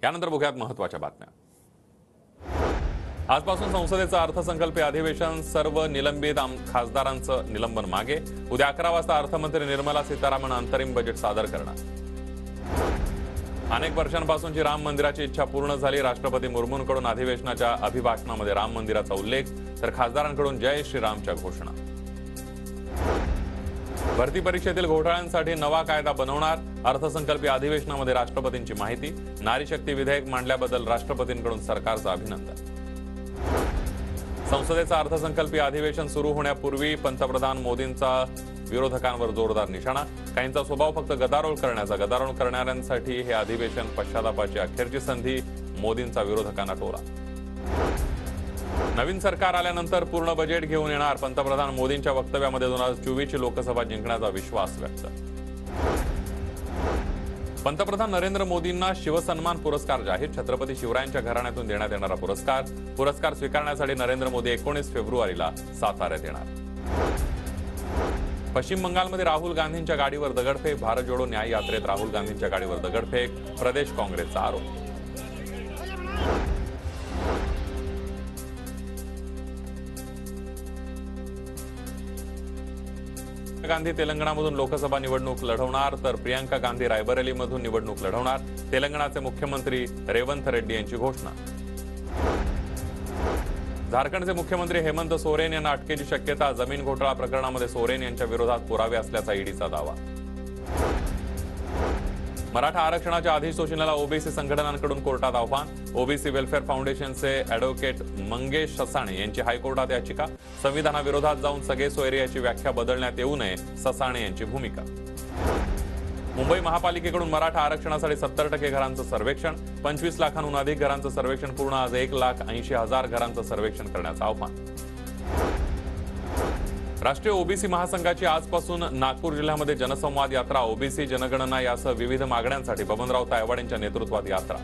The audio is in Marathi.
यानंतर बघूयात महत्त्वाच्या बातम्या। आजपासून संसदेचं अर्थसंकल्पीय अधिवेशन, सर्व निलंबित खासदारांचं निलंबन मागे। उद्या 11 वाजता अर्थमंत्री निर्मला सीतारामन अंतरिम बजेट सादर करणार। अनेक वर्षांपासूनची राम मंदिराची इच्छा पूर्ण झाली। राष्ट्रपती मुर्मूंकडून अधिवेशनाच्या अभिभाषणामध्ये राम मंदिराचा उल्लेख, तर खासदारांकडून जय श्रीरामच्या घोषणा। भरती परीक्षेतील घोटाळ्यांसाठी नवा कायदा बनवणार। अर्थसंकल्पीय अधिवेशनामध्ये राष्ट्रपतींची माहिती। नारी शक्ती विधेयक मांडल्याबद्दल राष्ट्रपतींकडून सरकारचं अभिनंदन। संसदेचं अर्थसंकल्पीय अधिवेशन सुरू होण्यापूर्वी पंतप्रधान मोदींचा विरोधकांवर जोरदार निशाणा। काहींचा स्वभाव फक्त गदारोळ करण्याचा, गदारोळ करणाऱ्यांसाठी हे अधिवेशन पश्चातापाची अखेरची संधी, मोदींचा विरोधकांना टोला। नवीन सरकार आल्यानंतर पूर्ण बजेट घेऊन येणार। पंतप्रधान मोदींच्या वक्तव्यामध्ये 2024 ची लोकसभा जिंकण्याचा विश्वास व्यक्त। पंतप्रधान नरेंद्र मोदींना शिवसन्मान पुरस्कार जाहीर। छत्रपती शिवरायांच्या घराण्यातून देण्यात येणारा पुरस्कार स्वीकारण्यासाठी नरेंद्र मोदी 19 फेब्रुवारीला साताऱ्यात येणार। पश्चिम बंगालमध्ये राहुल गांधींच्या गाडीवर दगडफेक। भारत जोडो न्याय यात्रेत राहुल गांधींच्या गाडीवर दगडफेक, प्रदेश काँग्रेसचा आरोप। गांधी तेलंगणामधून लोकसभा निवडणूक लढवणार, तर प्रियंका गांधी रायबरेलीमधून निवडणूक लढवणार। तेलंगणाचे मुख्यमंत्री रेवंत रेड्डी यांची घोषणा। झारखंडचे मुख्यमंत्री हेमंत सोरेन यांना अटकेची शक्यता। जमीन घोटाळा प्रकरणामध्ये सोरेन यांच्या विरोधात पुरावे असल्याचा ईडीचा दावा। मराठा आरक्षणाच्या अधिसूचनेला ओबीसी संघटनांकडून कोर्टात आव्हान। ओबीसी वेलफेअर फाउंडेशनचे ॲडव्होकेट मंगेश ससाणे यांची हायकोर्टात याचिका। संविधानाविरोधात जाऊन सगळे सोयरे याची व्याख्या बदलण्यात येऊ नये, ससाणे यांची भूमिका। मुंबई महापालिकेकडून मराठा आरक्षणासाठी 70% घरांचं सर्वेक्षण। 25 लाखांहून अधिक घरांचं सर्वेक्षण पूर्ण। आज 1,80,000 घरांचं सर्वेक्षण करण्याचं आव्हान। राष्ट्रीय ओबीसी महासंघाची आजपासून नागपूर जिल्ह्यामध्ये जनसंवाद यात्रा। ओबीसी जनगणना यासह विविध मागण्यांसाठी बबनराव तायवाड यांच्या नेतृत्वात यात्रा।